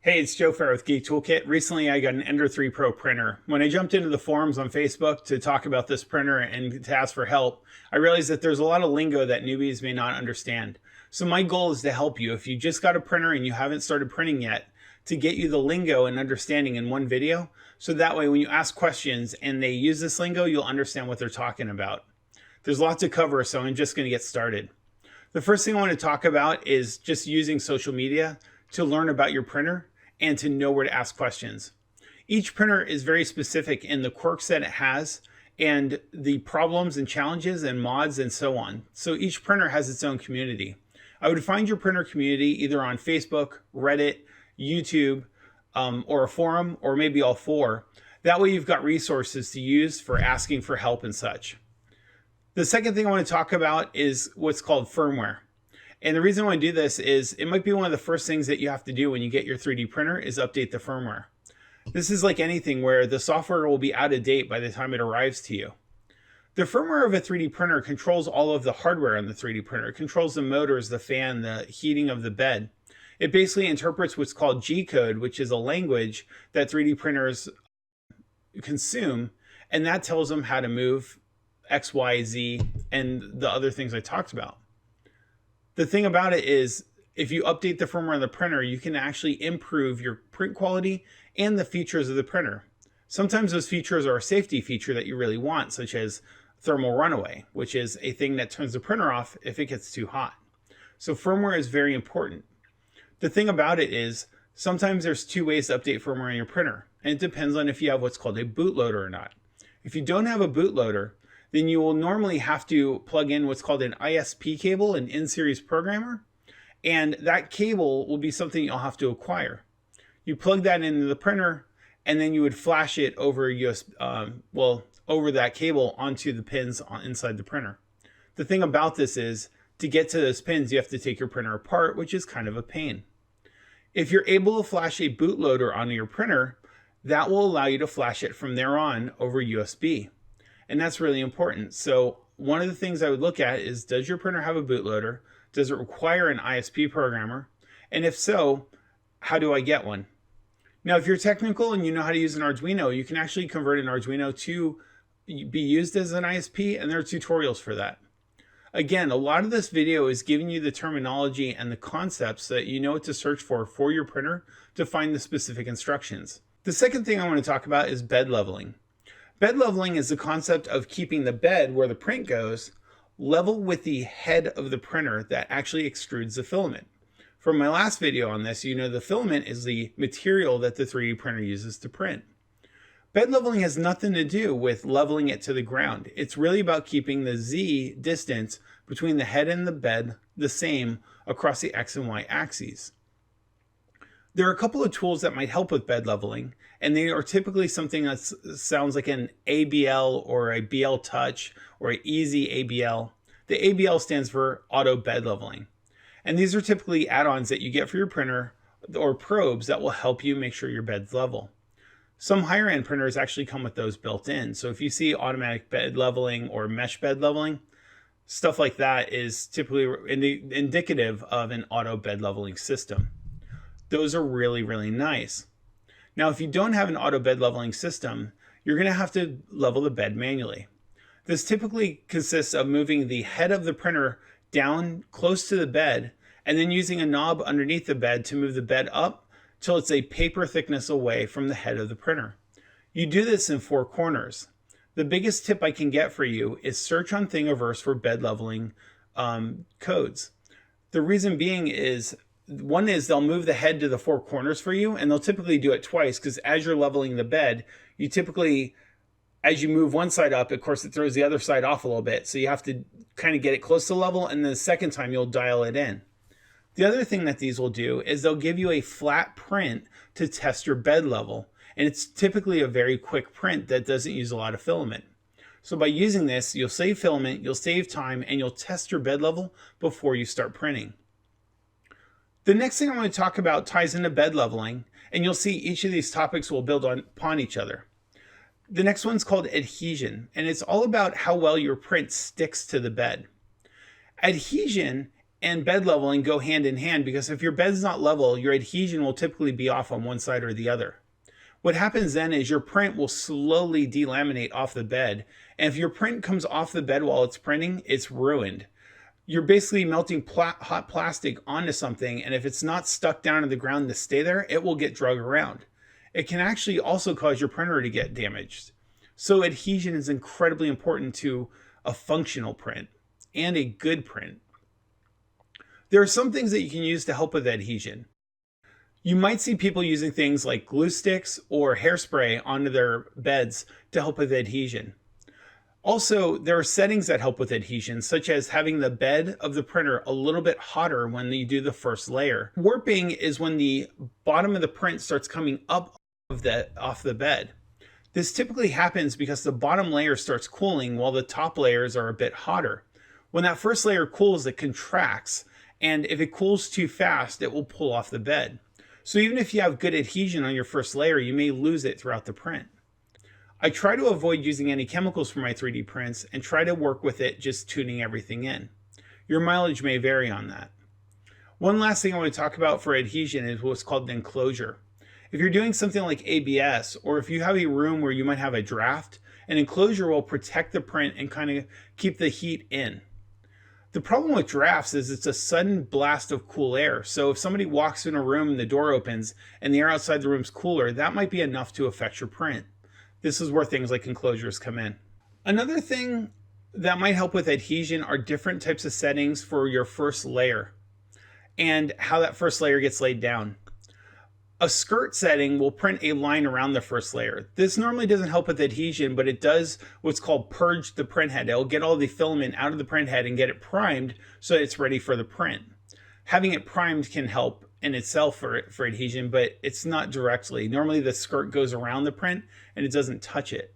Hey, it's Joe Farrow with Geek Toolkit. Recently, I got an Ender 3 Pro printer. When I jumped into the forums on Facebook to talk about this printer and to ask for help, I realized that there's a lot of lingo that newbies may not understand. So my goal is to help you, if you just got a printer and you haven't started printing yet, to get you the lingo and understanding in one video. So that way, when you ask questions and they use this lingo, you'll understand what they're talking about. There's lots to cover, so I'm just going to get started. The first thing I want to talk about is just using social media to learn about your printer and to know where to ask questions. Each printer is very specific in the quirks that it has and the problems and challenges and mods and so on. So each printer has its own community. I would find your printer community either on Facebook, Reddit, YouTube, or a forum, or maybe all four. That way you've got resources to use for asking for help and such. The second thing I want to talk about is what's called firmware. And the reason I want to do this is it might be one of the first things that you have to do when you get your 3D printer is update the firmware. This is like anything where the software will be out of date by the time it arrives to you. The firmware of a 3D printer controls all of the hardware on the 3D printer. It controls the motors, the fan, the heating of the bed. It basically interprets what's called Gcode, which is a language that 3D printers consume, and that tells them how to move X, Y, Z, and the other things I talked about. The thing about it is, if you update the firmware on the printer, you can actually improve your print quality and the features of the printer. Sometimes those features are a safety feature that you really want, such as thermal runaway, which is a thing that turns the printer off if it gets too hot. So firmware is very important. The thing about it is, sometimes there's two ways to update firmware on your printer, and it depends on if you have what's called a bootloader or not. If you don't have a bootloader, then you will normally have to plug in what's called an ISP cable, an in-series programmer, and that cable will be something you'll have to acquire. You plug that into the printer, and then you would flash it over over that cable onto the pins inside the printer. The thing about this is, to get to those pins, you have to take your printer apart, which is kind of a pain. If you're able to flash a bootloader onto your printer, that will allow you to flash it from there on over USB. And that's really important. So one of the things I would look at is, does your printer have a bootloader? Does it require an ISP programmer? And if so, how do I get one? Now, if you're technical and you know how to use an Arduino, you can actually convert an Arduino to be used as an ISP, and there are tutorials for that. Again, a lot of this video is giving you the terminology and the concepts so that you know what to search for your printer to find the specific instructions. The second thing I want to talk about is bed leveling. Bed leveling is the concept of keeping the bed where the print goes level with the head of the printer that actually extrudes the filament. From my last video on this, you know the filament is the material that the 3D printer uses to print. Bed leveling has nothing to do with leveling it to the ground. It's really about keeping the Z distance between the head and the bed the same across the X and Y axes. There are a couple of tools that might help with bed leveling, and they are typically something that sounds like an ABL or a BL Touch or an Easy ABL. The ABL stands for Auto Bed Leveling. And these are typically add-ons that you get for your printer or probes that will help you make sure your bed's level. Some higher-end printers actually come with those built in. So if you see automatic bed leveling or mesh bed leveling, stuff like that is typically indicative of an auto bed leveling system. Those are really, really nice. Now, if you don't have an auto bed leveling system, you're going to have to level the bed manually. This typically consists of moving the head of the printer down close to the bed and then using a knob underneath the bed to move the bed up till it's a paper thickness away from the head of the printer. You do this in 4 corners. The biggest tip I can get for you is search on Thingiverse for bed leveling codes. The reason being is, one is they'll move the head to the 4 corners for you, and they'll typically do it twice, because as you're leveling the bed, you typically, as you move one side up, of course it throws the other side off a little bit, so you have to kind of get it close to level, and then the second time you'll dial it in. The other thing that these will do is they'll give you a flat print to test your bed level, and it's typically a very quick print that doesn't use a lot of filament. So by using this, you'll save filament, you'll save time, and you'll test your bed level before you start printing. The next thing I want to talk about ties into bed leveling, and you'll see each of these topics will build upon each other. The next one's called adhesion, and it's all about how well your print sticks to the bed. Adhesion and bed leveling go hand in hand, because if your bed's not level, your adhesion will typically be off on one side or the other. What happens then is your print will slowly delaminate off the bed, and if your print comes off the bed while it's printing, it's ruined. You're basically melting hot plastic onto something, and if it's not stuck down to the ground to stay there, it will get drug around. It can actually also cause your printer to get damaged. So adhesion is incredibly important to a functional print and a good print. There are some things that you can use to help with adhesion. You might see people using things like glue sticks or hairspray onto their beds to help with adhesion. Also, there are settings that help with adhesion, such as having the bed of the printer a little bit hotter when you do the first layer. Warping is when the bottom of the print starts coming up off the bed. This typically happens because the bottom layer starts cooling while the top layers are a bit hotter. When that first layer cools, it contracts, and if it cools too fast, it will pull off the bed. So even if you have good adhesion on your first layer, you may lose it throughout the print. I try to avoid using any chemicals for my 3D prints and try to work with it just tuning everything in. Your mileage may vary on that. One last thing I want to talk about for adhesion is what's called an enclosure. If you're doing something like ABS, or if you have a room where you might have a draft, an enclosure will protect the print and kind of keep the heat in. The problem with drafts is it's a sudden blast of cool air. So if somebody walks in a room and the door opens and the air outside the room's cooler, that might be enough to affect your print. This is where things like enclosures come in. Another thing that might help with adhesion are different types of settings for your first layer and how that first layer gets laid down. A skirt setting will print a line around the first layer. This normally doesn't help with adhesion, but it does what's called purge the print head. It'll get all the filament out of the print head and get it primed so it's ready for the print. Having it primed can help in itself for adhesion, but it's not directly. Normally the skirt goes around the print and it doesn't touch it.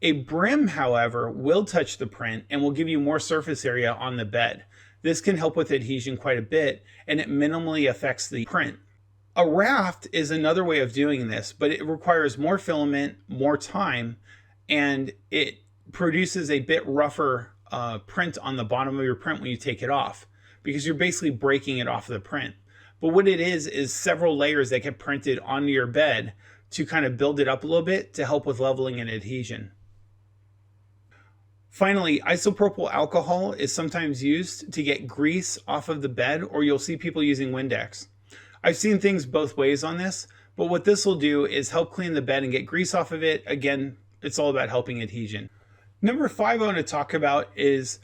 A brim, however, will touch the print and will give you more surface area on the bed. This can help with adhesion quite a bit, and it minimally affects the print. A raft is another way of doing this, but it requires more filament, more time, and it produces a bit rougher print on the bottom of your print when you take it off, because you're basically breaking it off the print. But what it is several layers that get printed onto your bed to kind of build it up a little bit to help with leveling and adhesion. Finally, isopropyl alcohol is sometimes used to get grease off of the bed, or you'll see people using Windex. I've seen things both ways on this, but what this will do is help clean the bed and get grease off of it. Again, it's all about helping adhesion. Number 5 I want to talk about is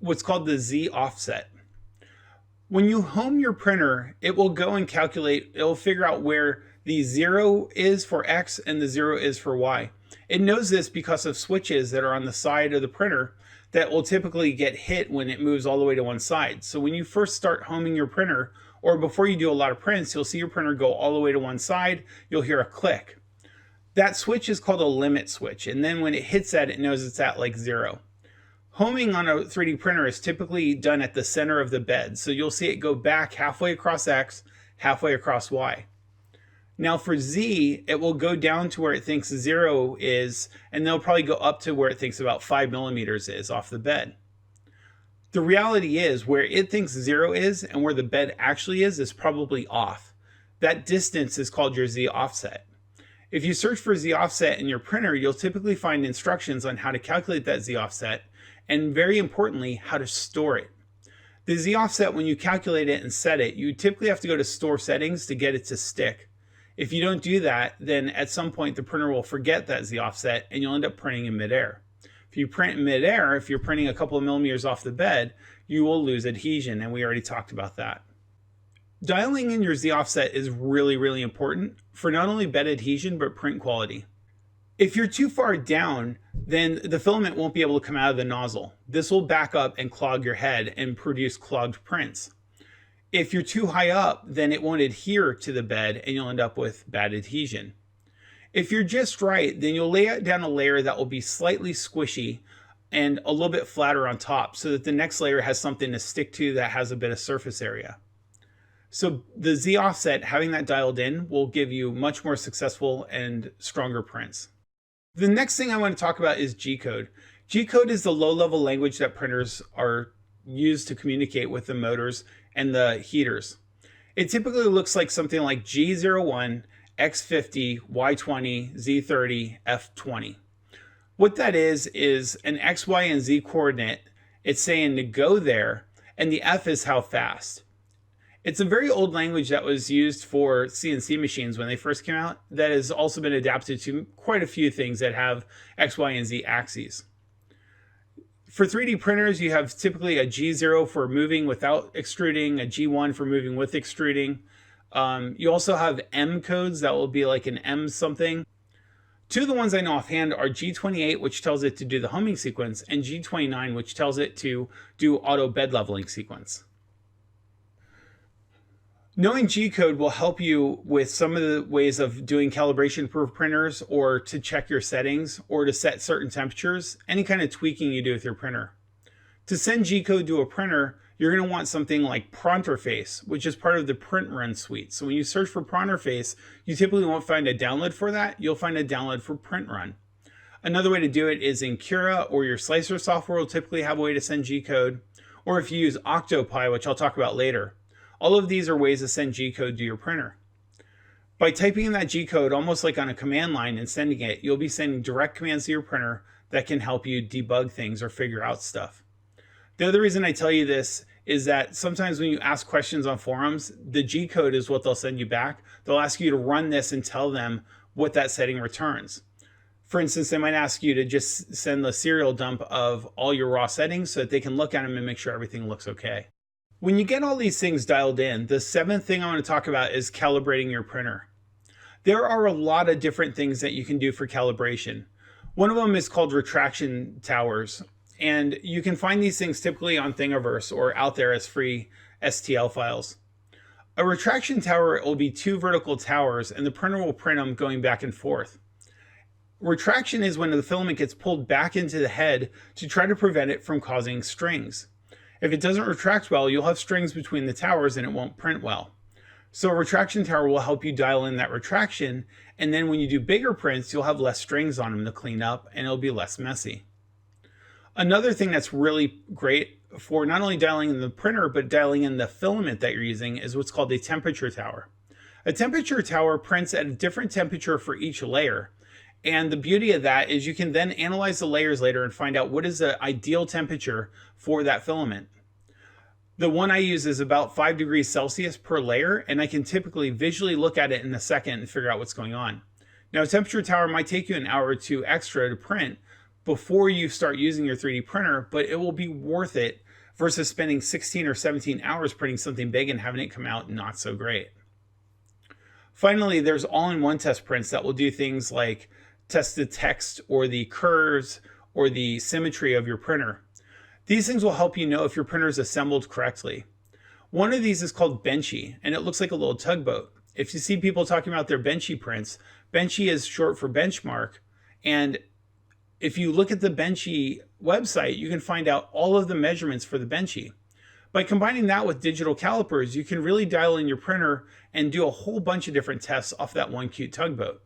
what's called the Z offset. When you home your printer, it will go and calculate, it will figure out where the 0 is for X and the 0 is for Y. It knows this because of switches that are on the side of the printer that will typically get hit when it moves all the way to one side. So when you first start homing your printer, or before you do a lot of prints, you'll see your printer go all the way to one side, you'll hear a click. That switch is called a limit switch, and then when it hits that, it knows it's at like 0. Homing on a 3D printer is typically done at the center of the bed, so you'll see it go back halfway across X, halfway across Y. Now for Z, it will go down to where it thinks 0 is, and they'll probably go up to where it thinks about 5 millimeters is off the bed. The reality is where it thinks 0 is and where the bed actually is probably off. That distance is called your Z offset. If you search for Z offset in your printer, you'll typically find instructions on how to calculate that Z offset, and very importantly, how to store it. The Z offset, when you calculate it and set it, you typically have to go to store settings to get it to stick. If you don't do that, then at some point the printer will forget that Z offset and you'll end up printing in midair. If you print in midair, if you're printing a couple of millimeters off the bed, you will lose adhesion, and we already talked about that. Dialing in your Z offset is really, really important for not only bed adhesion, but print quality. If you're too far down, then the filament won't be able to come out of the nozzle. This will back up and clog your head and produce clogged prints. If you're too high up, then it won't adhere to the bed and you'll end up with bad adhesion. If you're just right, then you'll lay down a layer that will be slightly squishy and a little bit flatter on top so that the next layer has something to stick to that has a bit of surface area. So the Z offset, having that dialed in, will give you much more successful and stronger prints. The next thing I want to talk about is Gcode. Gcode is the low-level language that printers are used to communicate with the motors and the heaters. It typically looks like something like G01, X50, Y20, Z30, F20. What that is an X, Y, and Z coordinate. It's saying to go there, and the F is how fast. It's a very old language that was used for CNC machines when they first came out that has also been adapted to quite a few things that have X, Y, and Z axes. For 3D printers, you have typically a G0 for moving without extruding, a G1 for moving with extruding. You also have M codes that will be like an M something. Two of the ones I know offhand are G28, which tells it to do the homing sequence, and G29, which tells it to do auto bed leveling sequence. Knowing Gcode will help you with some of the ways of doing calibration for printers, or to check your settings, or to set certain temperatures, any kind of tweaking you do with your printer. To send Gcode to a printer, you're going to want something like Pronterface, which is part of the print run suite. So when you search for Pronterface, you typically won't find a download for that. You'll find a download for print run. Another way to do it is Incura, or your slicer software will typically have a way to send Gcode, or if you use Octopi, which I'll talk about later. All of these are ways to send Gcode to your printer. By typing in that Gcode almost like on a command line and sending it, you'll be sending direct commands to your printer that can help you debug things or figure out stuff. The other reason I tell you this is that sometimes when you ask questions on forums, the Gcode is what they'll send you back. They'll ask you to run this and tell them what that setting returns. For instance, they might ask you to just send the serial dump of all your raw settings so that they can look at them and make sure everything looks okay. When you get all these things dialed in, the seventh thing I want to talk about is calibrating your printer. There are a lot of different things that you can do for calibration. One of them is called retraction towers, and you can find these things typically on Thingiverse or out there as free STL files. A retraction tower will be two vertical towers, and the printer will print them going back and forth. Retraction is when the filament gets pulled back into the head to try to prevent it from causing strings. If it doesn't retract well, you'll have strings between the towers and it won't print well. So a retraction tower will help you dial in that retraction, and then when you do bigger prints, you'll have less strings on them to clean up and it'll be less messy. Another thing that's really great for not only dialing in the printer, but dialing in the filament that you're using is what's called a temperature tower. A temperature tower prints at a different temperature for each layer. And the beauty of that is you can then analyze the layers later and find out what is the ideal temperature for that filament. The one I use is about 5 degrees Celsius per layer, and I can typically visually look at it in a second and figure out what's going on. Now, a temperature tower might take you an hour or two extra to print before you start using your 3D printer, but it will be worth it versus spending 16 or 17 hours printing something big and having it come out not so great. Finally, there's all-in-one test prints that will do things like test the text or the curves or the symmetry of your printer. These things will help you know if your printer is assembled correctly. One of these is called benchy, and it looks like a little tugboat. If you see people talking about their benchy prints, benchy is short for benchmark, and if you look at the benchy website, you can find out all of the measurements for the benchy. By combining that with digital calipers, you can really dial in your printer and do a whole bunch of different tests off that one cute tugboat.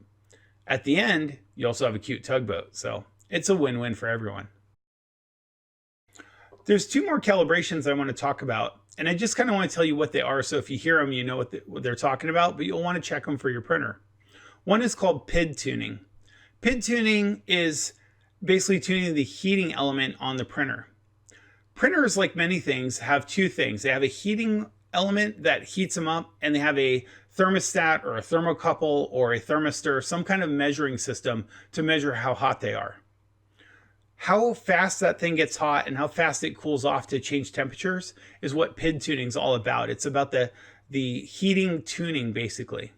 At the end, you also have a cute tugboat, so it's a win-win for everyone. There's two more calibrations I want to talk about, and I just kind of want to tell you what they are, so if you hear them, you know what they're talking about, but you'll want to check them for your printer. One is called PID tuning. PID tuning is basically tuning the heating element on the printer. Printers, like many things, have two things. They have a heating element that heats them up, and they have a thermostat or a thermocouple or a thermistor, some kind of measuring system to measure how hot they are. How fast that thing gets hot and how fast it cools off to change temperatures is what PID tuning is all about. It's about the heating tuning, basically.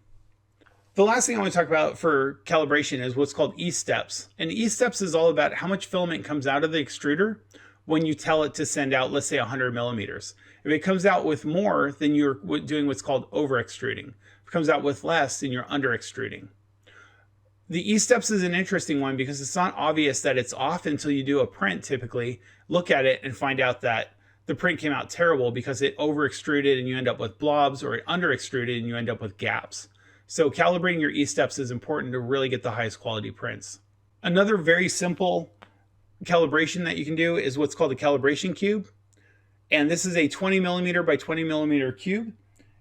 The last thing I want to talk about for calibration is what's called ESteps. And ESteps is all about how much filament comes out of the extruder when you tell it to send out, let's say, 100 millimeters. If it comes out with more, then you're doing what's called over extruding. If it comes out with less, then you're under extruding. The ESteps is an interesting one because it's not obvious that it's off until you do a print, typically, look at it and find out that the print came out terrible because it over extruded and you end up with blobs, or it under extruded and you end up with gaps. So calibrating your ESteps is important to really get the highest quality prints. Another very simple calibration that you can do is what's called a calibration cube. And this is a 20 millimeter by 20 millimeter cube.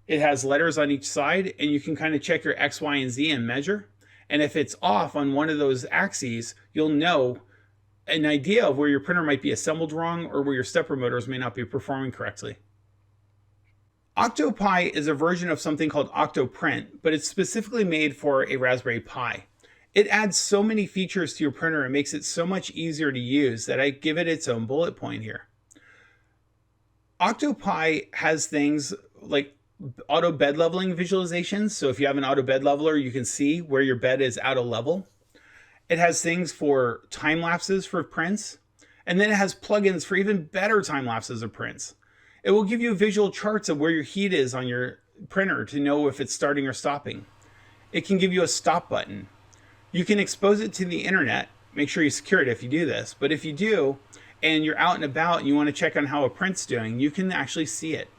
It has letters on each side, and you can kind of check your X, Y, and Z and measure. And if it's off on one of those axes, you'll know an idea of where your printer might be assembled wrong or where your stepper motors may not be performing correctly. OctoPi is a version of something called Octoprint, but it's specifically made for a Raspberry Pi. It adds so many features to your printer and makes it so much easier to use that I give it its own bullet point here. OctoPi has things like auto bed leveling visualizations. So if you have an auto bed leveler, you can see where your bed is out of level. It has things for time lapses for prints. And then it has plugins for even better time lapses of prints. It will give you visual charts of where your heat is on your printer to know if it's starting or stopping. It can give you a stop button. You can expose it to the internet. Make sure you secure it if you do this. But if you do, and you're out and about and you want to check on how a print's doing, you can actually see it.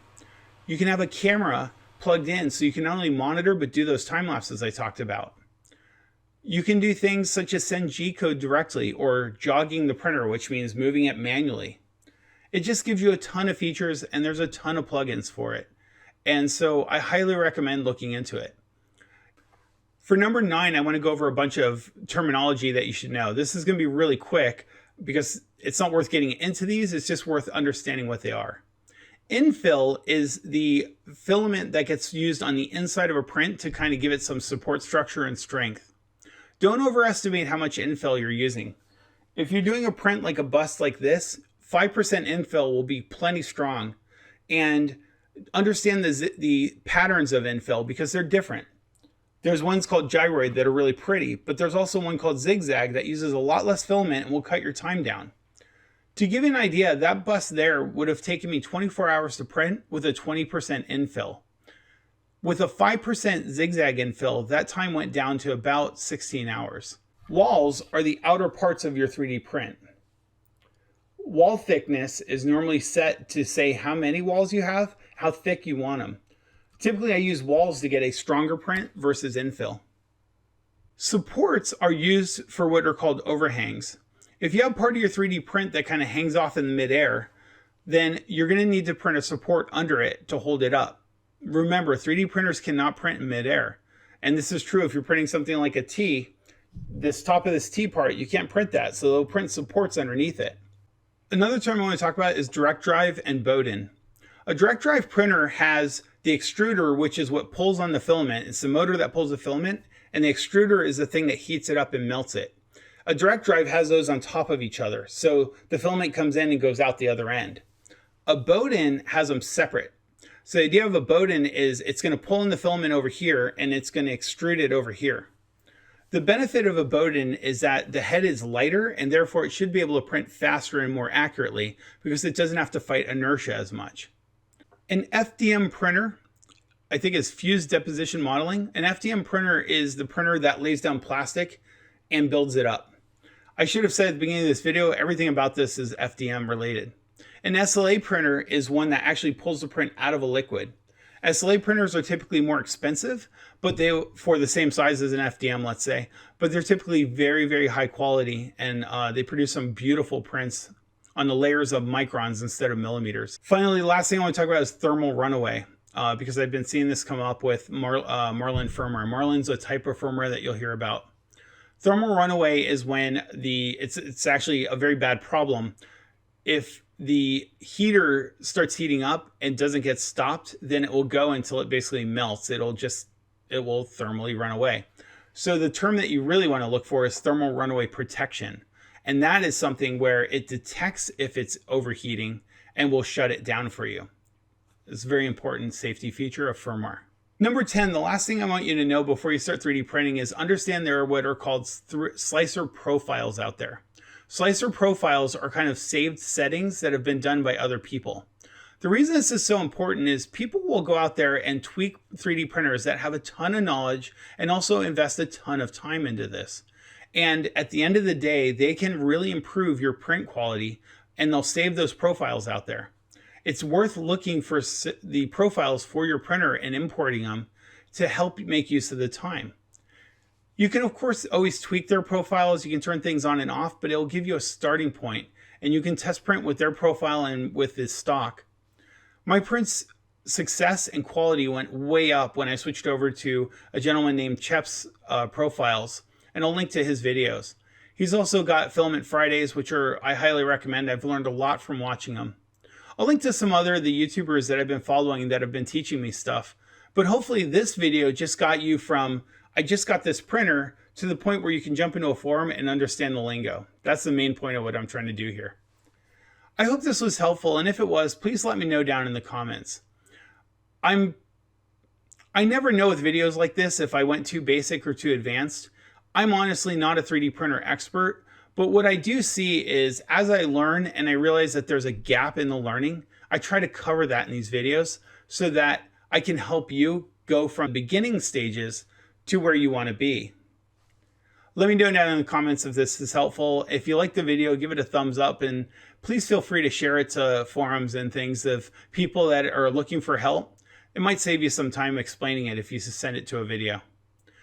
You can have a camera plugged in so you can not only monitor but do those time lapses I talked about. You can do things such as send Gcode directly or jogging the printer, which means moving it manually. It just gives you a ton of features, and there's a ton of plugins for it. And so I highly recommend looking into it. For number 9, I want to go over a bunch of terminology that you should know. This is going to be really quick because it's not worth getting into these. It's just worth understanding what they are. Infill is the filament that gets used on the inside of a print to kind of give it some support structure and strength. Don't overestimate how much infill you're using. If you're doing a print like a bust like this, 5% infill will be plenty strong. And understand the patterns of infill because they're different. There's ones called gyroid that are really pretty, but there's also one called zigzag that uses a lot less filament and will cut your time down. To give you an idea, that bust there would have taken me 24 hours to print with a 20% infill. With a 5% zigzag infill, that time went down to about 16 hours. Walls are the outer parts of your 3D print. Wall thickness is normally set to say how many walls you have, how thick you want them. Typically, I use walls to get a stronger print versus infill. Supports are used for what are called overhangs. If you have part of your 3D print that kind of hangs off in midair, then you're going to need to print a support under it to hold it up. Remember, 3D printers cannot print in midair. And this is true if you're printing something like a T. This top of this T part, you can't print that, so they'll print supports underneath it. Another term I want to talk about is direct drive and Bowden. A direct drive printer has the extruder, which is what pulls on the filament. It's the motor that pulls the filament, and the extruder is the thing that heats it up and melts it. A direct drive has those on top of each other, so the filament comes in and goes out the other end. A Bowden has them separate. So the idea of a Bowden is it's going to pull in the filament over here, and it's going to extrude it over here. The benefit of a Bowden is that the head is lighter, and therefore it should be able to print faster and more accurately because it doesn't have to fight inertia as much. An FDM printer, I think, is fused deposition modeling. An FDM printer is the printer that lays down plastic and builds it up. I should have said at the beginning of this video, everything about this is FDM related. An SLA printer is one that actually pulls the print out of a liquid. SLA printers are typically more expensive, but for the same size as an FDM, let's say, but they're typically very, very high quality, and they produce some beautiful prints on the layers of microns instead of millimeters. Finally, the last thing I want to talk about is thermal runaway, because I've been seeing this come up with Marlin firmware. Marlin's a type of firmware that you'll hear about. Thermal runaway is when it's actually a very bad problem. If the heater starts heating up and doesn't get stopped, then it will go until it basically melts. It will thermally run away. So the term that you really want to look for is thermal runaway protection. And that is something where it detects if it's overheating and will shut it down for you. It's a very important safety feature of firmware. Number 10, the last thing I want you to know before you start 3D printing is understand there are what are called slicer profiles out there. Slicer profiles are kind of saved settings that have been done by other people. The reason this is so important is people will go out there and tweak 3D printers that have a ton of knowledge and also invest a ton of time into this. And at the end of the day, they can really improve your print quality, and they'll save those profiles out there. It's worth looking for the profiles for your printer and importing them to help make use of the time. You can, of course, always tweak their profiles. You can turn things on and off, but it'll give you a starting point, and you can test print with their profile and with this stock. My print's success and quality went way up when I switched over to a gentleman named Chep's profiles, and I'll link to his videos. He's also got Filament Fridays, which I highly recommend. I've learned a lot from watching them. I'll link to some other the YouTubers that I've been following that have been teaching me stuff. But hopefully this video just got you from, I just got this printer, to the point where you can jump into a forum and understand the lingo. That's the main point of what I'm trying to do here. I hope this was helpful, and if it was, please let me know down in the comments. I never know with videos like this if I went too basic or too advanced. I'm honestly not a 3D printer expert, but what I do see is as I learn and I realize that there's a gap in the learning, I try to cover that in these videos so that I can help you go from beginning stages to where you want to be. Let me know down in the comments if this is helpful. If you like the video, give it a thumbs up, and please feel free to share it to forums and things of people that are looking for help. It might save you some time explaining it if you send it to a video.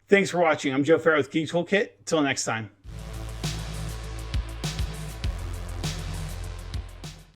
Thanks for watching. I'm Joe Farrow with Geek Toolkit. Till next time.